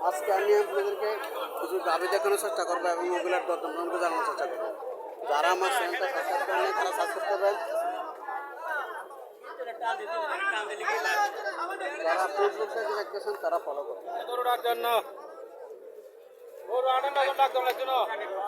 আজকে আমি আপনাদেরকে কিছু গাভি দেখানোর চেষ্টা করবো এবং ওগুলোর দরদাম জানানোর চেষ্টা করবো। যারা আমার চ্যানেলটা সাবস্ক্রাইব করেন তারা সাবস্ক্রাইব করবেন, যারা ফেসবুক পেজে দেখতেছেন তারা ফলো করবেন।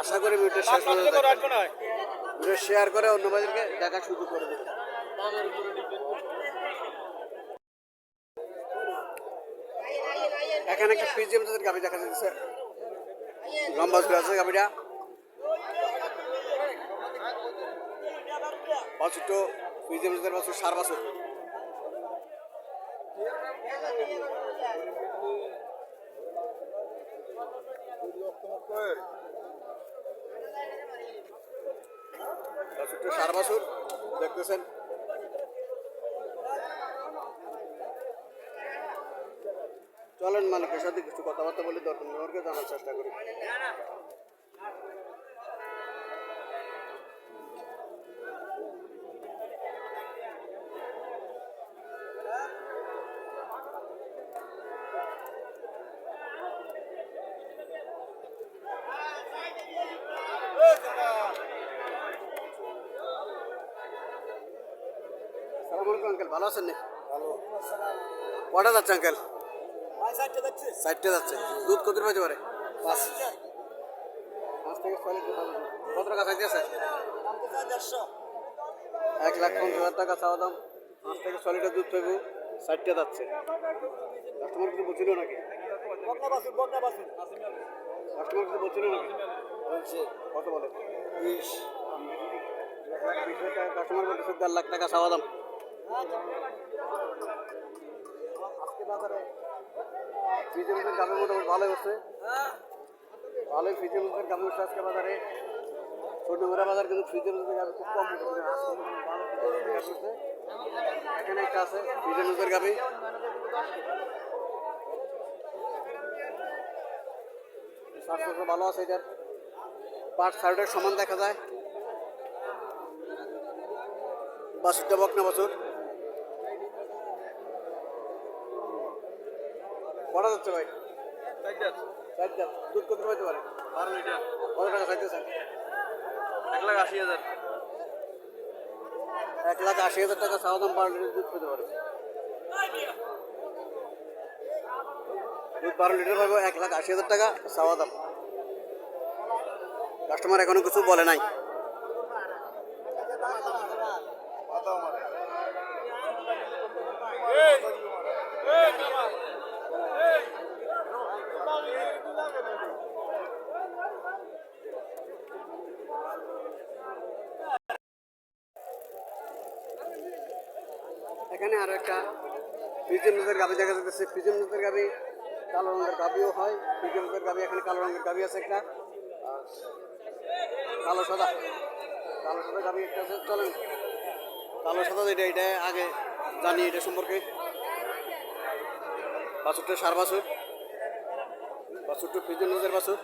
আশা করি ভিডিও শেষ ভিডিও শেয়ার করে অন্য বাজারকে দেখা শুরু করে দেবেন। এখানে একটা ফিজিয়াম জাতের গাভি দেখা যাচ্ছে, লম্বা আছে গাভিটা, বাছুরটো ফিজিয়াম জাতের বাছুর, সার বাছুর। বাছুরটো সার বাছুর দেখতেছেন। চলেন মালিকের সাথে কিছু কথাবার্তা বলে দরদাম জানার চেষ্টা করি। আঙ্কেল ভালো আছেন? কটা যাচ্ছে আঙ্কেল? 60 যাচ্ছে। দুধ কত পাইতে পারে? 5 থেকে 6 লিটার। কত টাকা চাইতে আছে? 1,50,000 টাকা চাওয়া দাম। 5 থেকে 6 লিটার দুধ পাইব, 60 যাচ্ছে। কাস্টমার কিছু বলছিল নাকি? কাস্টমার কিছু বলছিল নাকি? বলছে। কত বলে? 20 টাকা কাস্টমার বলছে। 1.5 লাখ টাকা চাওয়া দাম। আজকে বাজারে ফিজিয়ামের দাম মোটামুটি ভালোই হচ্ছে, ভালোই ফিজিয়ামের দাম হচ্ছে আজকে বাজারে। ছোটবেলা বাজার কিন্তু ফিজিয়ামের দাম খুব কম হচ্ছে। এখানে একটা আছে ফিজিয়ামের গাভি, স্বাস্থ্য ভালো আছে। এটার পার্ট সাইডের সমান দেখা যায়। বাছুরটা বকনা বাছুর। কটা যাচ্ছে ভাই? 4 দাঁত। দুধ কত পাইতে পারে? 12 লিটার। কত টাকা চাইতেছেন? 1,80,000। 1,80,000 টাকা চাওয়া দাম। 12 লিটার দুধ পেতে পারে। দুধ 12 লিটার পাবো, 1,80,000 টাকা চাওয়া দাম। কাস্টমার এখনো কিছু বলে নাই। এখানে আরো একটা ফিজিয়াম জাতের গাভি দেখা যাচ্ছে। ফিজিয়াম জাতের গাভি কালো রঙের গাভিও হয়। ফিজিয়াম জাতের গাভি এখানে কালো রঙের গাভি আছে একটা, কালো সাদা গাভি একটা আছে। চলেন কালো সাদা এটা আগে জানি এটা সম্পর্কে। বাছুরটা সার বাছুর, বাছুরটা ফিজিয়াম জাতের বাছুর।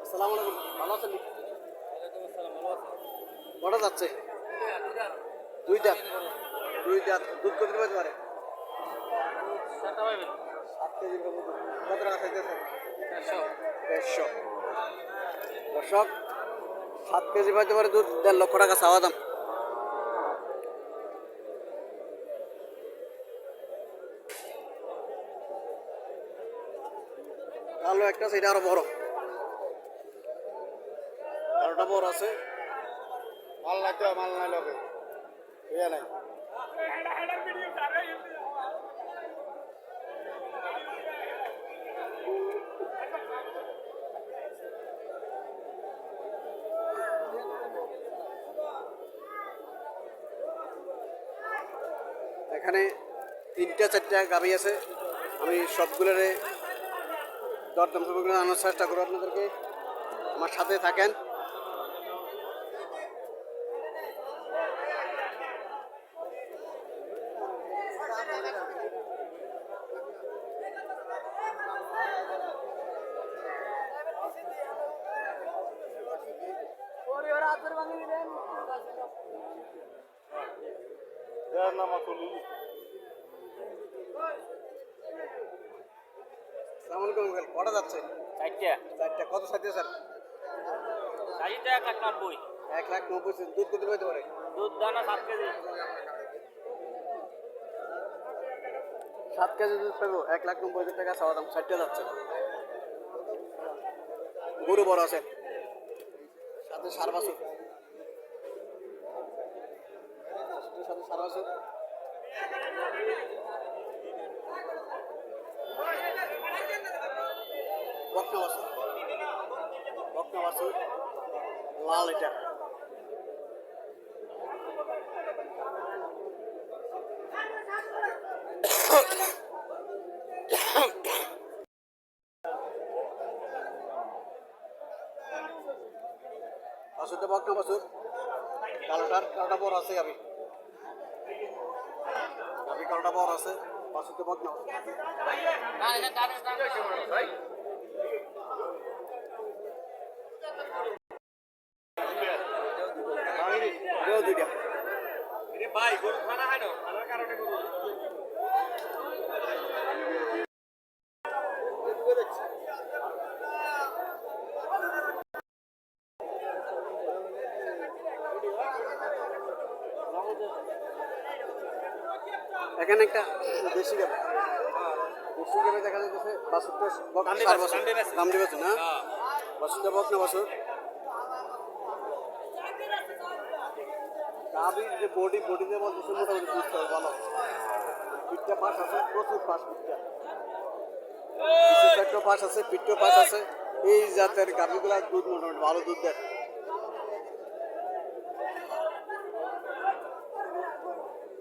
আসসালামু আলাইকুম, ভালো আছেন? কটা যাচ্ছে? 2 দাঁত। দুধ কত পাইতে পারে? 7 কেজি। কত টাকা চাইতেছে? 150। দর্শক 7 কেজি পাইতে পারে দুধ, 1.5 লক্ষ টাকা চাওয়া দাম। কালো একটা, সেটা আরো বড়, আরোটা বড় আছে। মাল লাগতে মাল নাই লগে নাই। এখানে 3-4টা গাভি আছে। আমি সবগুলোর দরদাম আনার চেষ্টা করবো আপনাদেরকে। আমার সাথে থাকেন। সালাম আলাইকুম আঙ্কেল, কটা যাচ্ছে? চারটা। কত সাইতে স্যার? 1,90,000 1,90,000। দুধ কত পাইতে পারে? দুধ দানা 7 কেজি 7 কেজি দুধ পাবো। 1,90,000 টাকা চাওয়া দাম। 60 যাচ্ছে। গরু বড় আছে, সাথে সার বাছুর, সাথে সার বাছুর। বকনা বাছুর, বকনা বাছুর লাল এটা। বাছুরটা বকনা বাছুর, কালোটা বড় আছে। গাবি কালোটা বড় আছে, বাছুরটা বকনা দুইটা। ভাই গরু খানা হয় না খানার কারণে গরু এখানে একটা দেশি গাবি, দেশি গাবি দেখা যাচ্ছে। বাছুরটা সার বাছুর, দাম দিবেছে না? বাছুরটা বকনা বাছুর। গাবির যে বডিতে বলতেছে মোটামুটি বুঝতে হবে ভালো। পিঠটা পাশ আছে, প্রচুর পাশ পিঠটা। পিঠের পাশ আছে, পিঠটা পাশ আছে। এই জাতের গাবিগুলা দুধ মোটামুটি ভালো দুধ দেয়।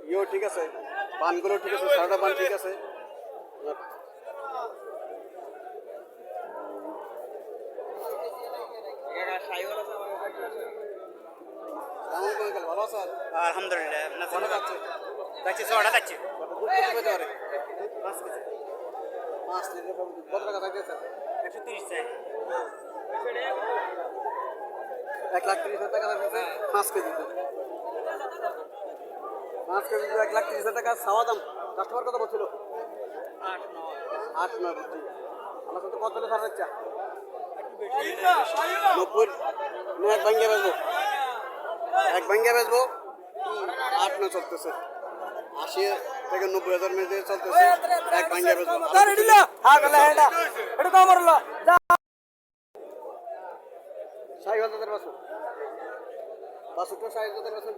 ইয়েও ঠিক আছে, পানগুলো ঠিক আছে, সারাটা পান ঠিক আছে। ভালো আছেন? আলহামদুলিল্লাহ কটা যাচ্ছে? যাচ্ছে 6টা যাচ্ছে দুধ কত পেতে পারে? 5 কেজি। 5 লিটার দুধ। কত টাকা চাইতেছেন? 130 চাই 1,30,000 টাকা চাইতেছে 5 কেজি দুধ। 5 কেজি দুধ 1,30,000 টাকা চাওয়া দাম। কাস্টমার কত বলছিল? 8-9 বুঝছি। আমার সাথে কত হলে ছাড় ইচ্ছা? 90। এক ভাঙ্গে বেচবো, 8-9 চলতেছে। 80 থেকে 90,000 মধ্যে চলতেছে। এক ভাঙ্গে বেচবো। সাইওয়াল জাতের বাছুর, বাছুরটা সাইওয়াল জাতের বাছুর,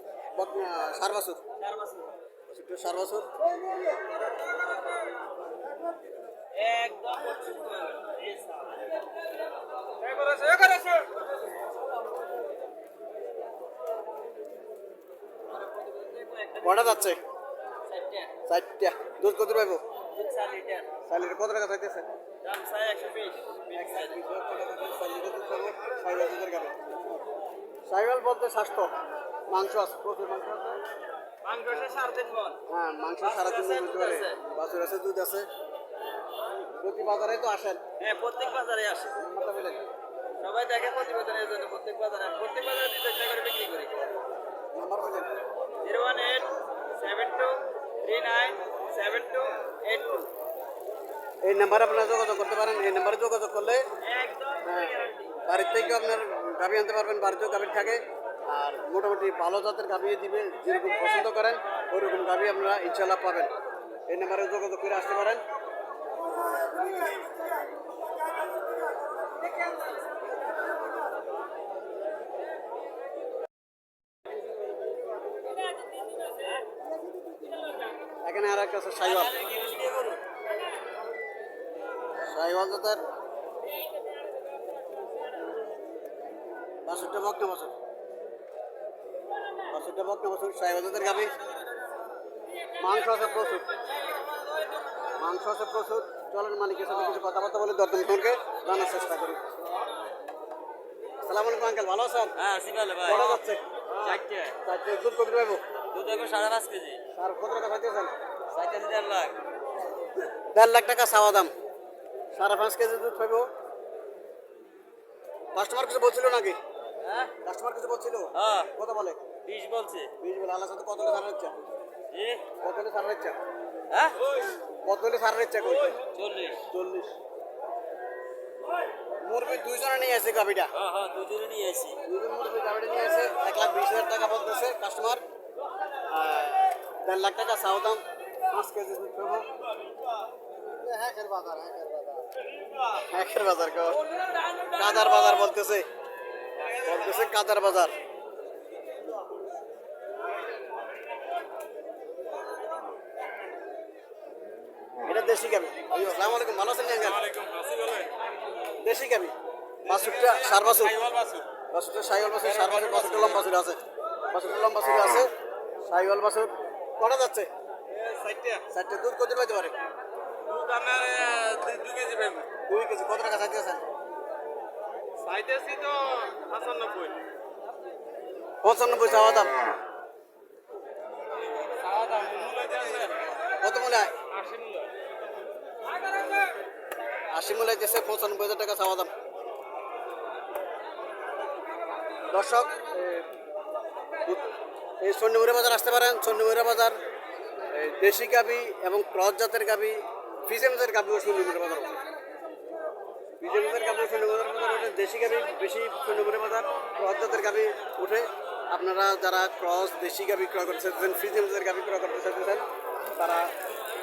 সার বাছুর, বাছুরটা সার বাছুর। কটা যাচ্ছে? 4টা। দুধ কত পাইবো? 4 লিটার। কত টাকা চাইতেছে? সাইওয়াল বলতে স্বাস্থ্য, মাংস আছে, প্রচুর মাংস আছে। হ্যাঁ, মাংস 3.5 মণ হতে পারে। বাছুর আছে, দুধ আছে। প্রতি বাজারে তো আসেন। প্রত্যেক বাজারে আসে নাম্বারটা বলেন। সবাই দেখে প্রতিবেদনের জন্য প্রত্যেক বাজারে 2 টাকা করে বিক্রি করি নাম্বার বলেন। 01872397282 এই নাম্বারে আপনারা যোগাযোগ করতে পারেন। এই নাম্বারে যোগাযোগ করলে বাড়ির থেকে আপনার গাভি আনতে পারবেন। বাড়িতেও গাভি থাকে, আর মোটামুটি ভালো জাতের গাভি দিবে। যেরকম পছন্দ করেন ওইরকম গাভি আপনারা ইনশাল্লাহ পাবেন। এই নাম্বারে যোগাযোগ করে আসতে পারেন। এখানে আর একটা আছে সাইওয়াল, সাইওয়াল জাতের বাছুরটা বকনা বাছুর, বাছুরটা বকনা বাছুর, সাইওয়াল জাতের গাভি। মাংস আছে প্রচুর, মাংস আছে প্রচুর। চলেন মালিকের সাথে কিছু কথাবার্তা বলে দরদাম সম্পর্কে জানার চেষ্টা করি। আসসালামু আলাইকুম আঙ্কেল, ভালো আছেন? কটা যাচ্ছে? 4টে। দুধ কত পাইবো? দুধ এখন 5.5 কেজি আর কত টাকা চাইতেছেন? 4.5 লাখ 1.5 লাখ টাকা চাওয়া দাম। 5.5 কেজি দুধ পাইবো। কাস্টমার কিছু বলছিল নাকি? হ্যাঁ কাস্টমার কিছু বলছিল? হ্যাঁ কত বলে? 20 বলছে 20 বলে। আল্লাহ সাথে কত টাকা জানাচ্ছে? কত হলে ছাড়ার ইচ্ছা? হ্যাঁ কত হলে ছাড়ার ইচ্ছা কই? 40 40। মুরগি দুইজনে নিয়ে আসে গাবিটা। হ্যাঁ দুজনে নিয়ে আসি দুজন মুরগি গাবিটা নিয়ে আসে 1,20,000 টাকা বলতেছে কাস্টমার। 1.5 লাখ টাকা চাও দাম। 5 কেজি দুধ খাবো। হ্যাকের বাজার কও। কাদার বাজার বলতেছে কাদার বাজার। এটা দেশি গাবি। আসসালামু আলাইকুম, ভালো আছেন আঙ্কেল? দেশি গাবি। বাছুরটা সার বাছুর। বাছুরটা সাইওয়াল বাছুর, সার বাছুর, বাছুরটা লম্বা বাছুর আছে। বাছুরটা লম্বা বাছুর আছে। সাইওয়াল বাছুর। কটা যাচ্ছে? 4টে। দুধ কত পাইতে পারে? দুধ আমার 2 কেজি পাইবো 2 কেজি। কত টাকা চাইতে আছেন? চাইতেছি তো 95 95 চাওয়া দাম। খাওয়া দাম মূল্য আছে কত মূল্য? 80 মূল্য 80 মূল্য দিয়েছে। 95,000 টাকা চাওয়া দাম। দর্শক, এই চন্ডীমুড়া বাজার আসতে পারেন। চন্ডীমুড়া বাজার দেশি গাবি এবং ক্রস জাতের গাবি, ফিজেমসের গাবিও চন্ডীমুড়া বাজার ওঠে। ফিজেমসের গাবিও চন্ডীমুড়া বাজার ওঠে। দেশি গাবি বেশি চন্ডীমুড়া বাজার, ক্রস জাতের গাবি ওঠে। আপনারা যারা ক্রস দেশি গাবি ক্রয় করতে চাইতেছেন, ফিজেমসের গাবি ক্রয় করতে চাইতেছেন, তারা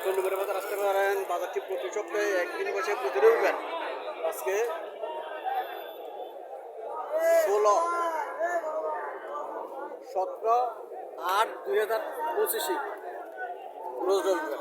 চন্ডীমুড়া বাজার আসতে পারেন। বাজারটি প্রতি সপ্তাহে একদিন বসে প্রতি রবিবার। আজকে 17/8/2025 রোজ রবিবার।